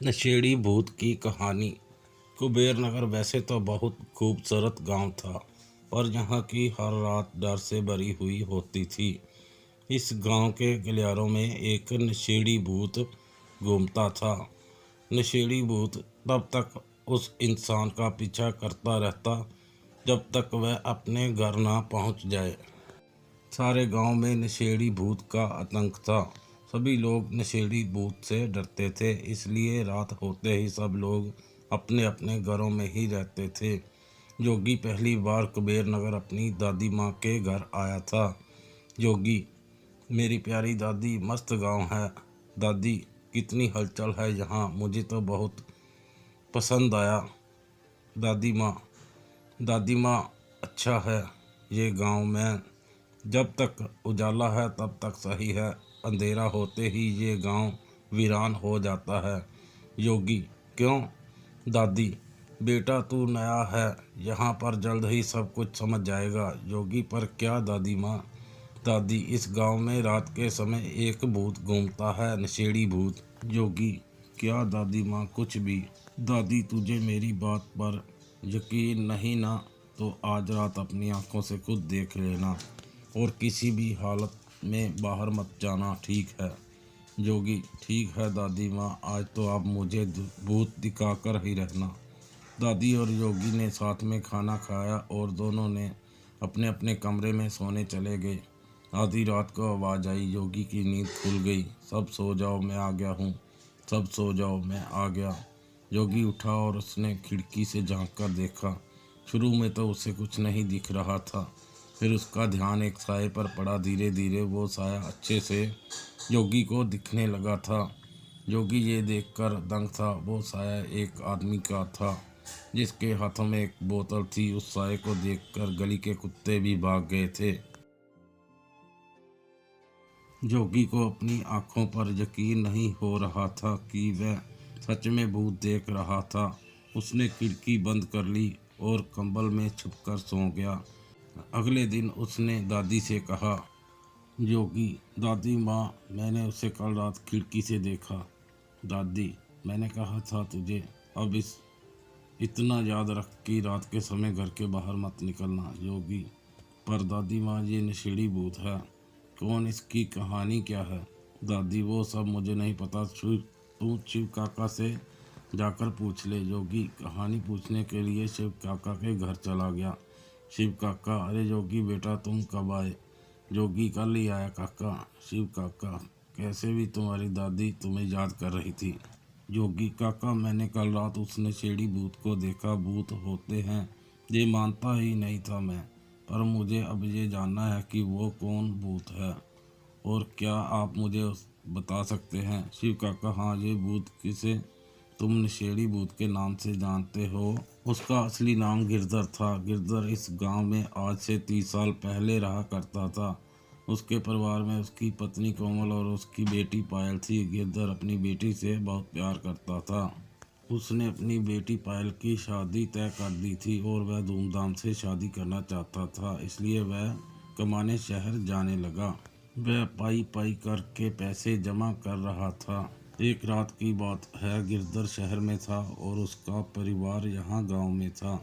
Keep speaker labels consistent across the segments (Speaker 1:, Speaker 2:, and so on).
Speaker 1: नशेड़ी भूत की कहानी। कुबेर नगर वैसे तो बहुत खूबसूरत गांव था, पर यहाँ की हर रात डर से भरी हुई होती थी। इस गांव के गलियारों में एक नशेड़ी भूत घूमता था। नशेड़ी भूत तब तक उस इंसान का पीछा करता रहता जब तक वह अपने घर ना पहुंच जाए। सारे गांव में नशेड़ी भूत का आतंक था। सभी लोग नशेड़ी भूत से डरते थे, इसलिए रात होते ही सब लोग अपने अपने घरों में ही रहते थे। जोगी पहली बार कुबेर नगर अपनी दादी माँ के घर आया था। जोगी, मेरी प्यारी दादी, मस्त गांव है। दादी, कितनी हलचल है यहाँ, मुझे तो बहुत पसंद आया। दादी माँ, दादी माँ, अच्छा है ये गांव में। जब तक उजाला है तब तक सही है, अंधेरा होते ही ये गांव वीरान हो जाता है। योगी, क्यों? दादी, बेटा तू नया है यहाँ पर, जल्द ही सब कुछ समझ जाएगा। योगी, पर क्या दादी माँ? दादी, इस गांव में रात के समय एक भूत घूमता है, नशेड़ी भूत। योगी, क्या दादी माँ? कुछ भी। दादी, तुझे मेरी बात पर यकीन नहीं ना, तो आज रात अपनी आंखों से खुद देख लेना और किसी भी हालत में बाहर मत जाना, ठीक है? जोगी, ठीक है दादी माँ, आज तो आप मुझे भूत दिखाकर ही रहना। दादी और योगी ने साथ में खाना खाया और दोनों ने अपने अपने कमरे में सोने चले गए। आधी रात को आवाज़ आई, योगी की नींद खुल गई। सब सो जाओ, मैं आ गया हूँ। सब सो जाओ, मैं आ गया। योगी उठा और उसने खिड़की से झांक कर देखा। शुरू में तो उसे कुछ नहीं दिख रहा था, फिर उसका ध्यान एक साए पर पड़ा। धीरे धीरे वो साया अच्छे से योगी को दिखने लगा था। योगी ये देखकर दंग था। वो साया एक आदमी का था जिसके हाथों में एक बोतल थी। उस साए को देखकर गली के कुत्ते भी भाग गए थे। जोगी को अपनी आंखों पर यकीन नहीं हो रहा था कि वह सच में भूत देख रहा था। उसने खिड़की बंद कर ली और कंबल में छुपकर सो गया। अगले दिन उसने दादी से कहा, योगी, दादी माँ, मैंने उसे कल रात खिड़की से देखा। दादी, मैंने कहा था तुझे, अब इस इतना याद रख कि रात के समय घर के बाहर मत निकलना। योगी, पर दादी माँ, ये नशेड़ी भूत है। कौन? इसकी कहानी क्या है? दादी, वो सब मुझे नहीं पता, तू शिव काका से जाकर पूछ ले। योगी कहानी पूछने के लिए शिव काका के घर चला गया। शिव काका, अरे योगी बेटा, तुम कब आए? योगी, कल ही आया काका। शिव काका, कैसे भी तुम्हारी दादी तुम्हें याद कर रही थी। योगी काका, मैंने कल रात उस नशेड़ी भूत को देखा। भूत होते हैं ये मानता ही नहीं था मैं, पर मुझे अब ये जानना है कि वो कौन भूत है। और क्या आप मुझे बता सकते हैं? शिव काका, हाँ, ये भूत किसे तुम नशेड़ी भूत के नाम से जानते हो, उसका असली नाम गिरधर था। गिरधर इस गांव में आज से 30 साल पहले रहा करता था। उसके परिवार में उसकी पत्नी कोमल और उसकी बेटी पायल थी। गिरधर अपनी बेटी से बहुत प्यार करता था। उसने अपनी बेटी पायल की शादी तय कर दी थी और वह धूमधाम से शादी करना चाहता था, इसलिए वह कमाने शहर जाने लगा। वह पाई पाई करके पैसे जमा कर रहा था। एक रात की बात है, गिरधर शहर में था और उसका परिवार यहाँ गांव में था।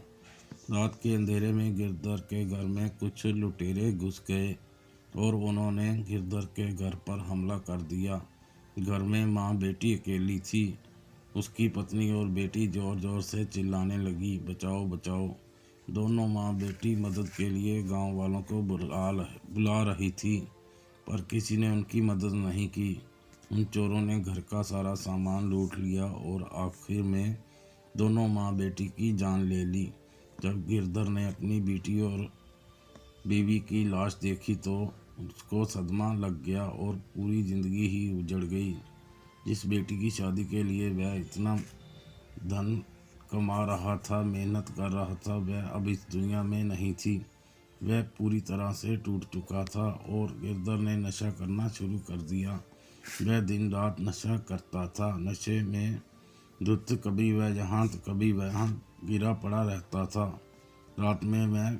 Speaker 1: रात के अंधेरे में गिरधर के घर में कुछ लुटेरे घुस गए और उन्होंने गिरधर के घर पर हमला कर दिया। घर में माँ बेटी अकेली थी। उसकी पत्नी और बेटी जोर जोर से चिल्लाने लगी, बचाओ बचाओ। दोनों माँ बेटी मदद के लिए गांव वालों को बुला रही थी, पर किसी ने उनकी मदद नहीं की। उन चोरों ने घर का सारा सामान लूट लिया और आखिर में दोनों माँ बेटी की जान ले ली। जब गिरधर ने अपनी बेटी और बीवी की लाश देखी तो उसको सदमा लग गया और पूरी जिंदगी ही उजड़ गई। जिस बेटी की शादी के लिए वह इतना धन कमा रहा था, मेहनत कर रहा था, वह अब इस दुनिया में नहीं थी। वह पूरी तरह से टूट चुका था और गिरधर ने नशा करना शुरू कर दिया। वह दिन रात नशा करता था। नशे में धुत कभी वह यहाँ तो कभी वहाँ गिरा पड़ा रहता था। रात में वह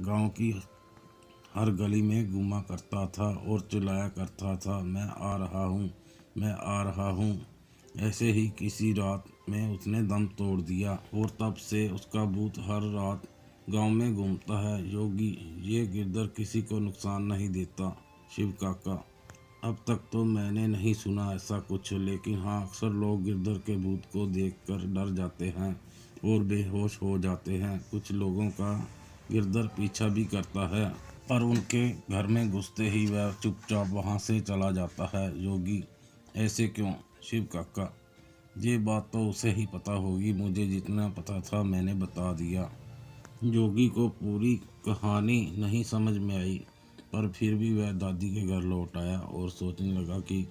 Speaker 1: गांव की हर गली में घूमा करता था और चिल्लाया करता था, मैं आ रहा हूँ, मैं आ रहा हूँ। ऐसे ही किसी रात में उसने दम तोड़ दिया और तब से उसका भूत हर रात गांव में घूमता है। योगी, ये गिरधर किसी को नुकसान नहीं देता। शिव काका, अब तक तो मैंने नहीं सुना ऐसा कुछ, लेकिन हाँ, अक्सर लोग गिरधर के भूत को देखकर डर जाते हैं और बेहोश हो जाते हैं। कुछ लोगों का गिरधर पीछा भी करता है, पर उनके घर में घुसते ही वह चुपचाप वहां से चला जाता है। योगी, ऐसे क्यों? शिव काका, ये बात तो उसे ही पता होगी, मुझे जितना पता था मैंने बता दिया। योगी को पूरी कहानी नहीं समझ में आई, पर फिर भी वह दादी के घर लौट आया और सोचने लगा कि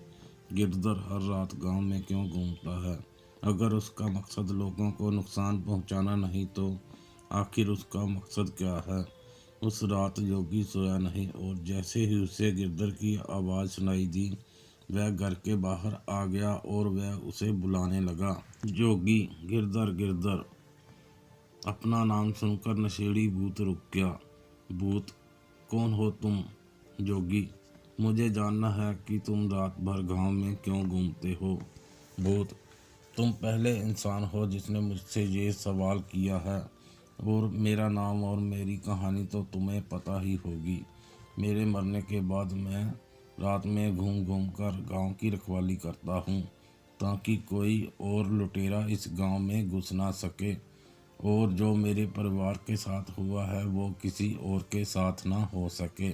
Speaker 1: गिरधर हर रात गांव में क्यों घूमता है। अगर उसका मकसद लोगों को नुकसान पहुंचाना नहीं तो आखिर उसका मकसद क्या है। उस रात योगी सोया नहीं और जैसे ही उसे गिरधर की आवाज़ सुनाई दी, वह घर के बाहर आ गया और वह उसे बुलाने लगा। योगी, गिरधर, गिरधर। अपना नाम सुनकर नशेड़ी भूत रुक गया। भूत, कौन हो तुम? जोगी, मुझे जानना है कि तुम रात भर गांव में क्यों घूमते हो। भूत, तुम पहले इंसान हो जिसने मुझसे ये सवाल किया है, और मेरा नाम और मेरी कहानी तो तुम्हें पता ही होगी। मेरे मरने के बाद मैं रात में घूम घूम कर गाँव की रखवाली करता हूँ, ताकि कोई और लुटेरा इस गांव में घुस ना सके, और जो मेरे परिवार के साथ हुआ है वो किसी और के साथ ना हो सके।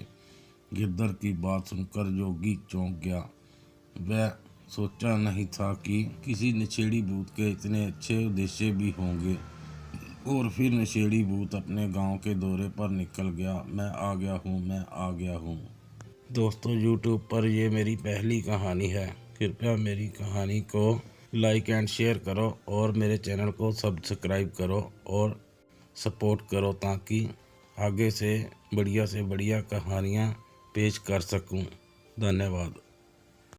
Speaker 1: गिरधर की बात सुनकर योगी चौंक गया। वह सोचा नहीं था कि किसी नशेड़ी भूत के इतने अच्छे उद्देश्य भी होंगे। और फिर नशेड़ी भूत अपने गांव के दौरे पर निकल गया। मैं आ गया हूँ, मैं आ गया हूँ। दोस्तों, YouTube पर ये मेरी पहली कहानी है। कृपया मेरी कहानी को लाइक एंड शेयर करो और मेरे चैनल को सब्सक्राइब करो और सपोर्ट करो, ताकि आगे से बढ़िया कहानियाँ पेश कर सकूं। धन्यवाद।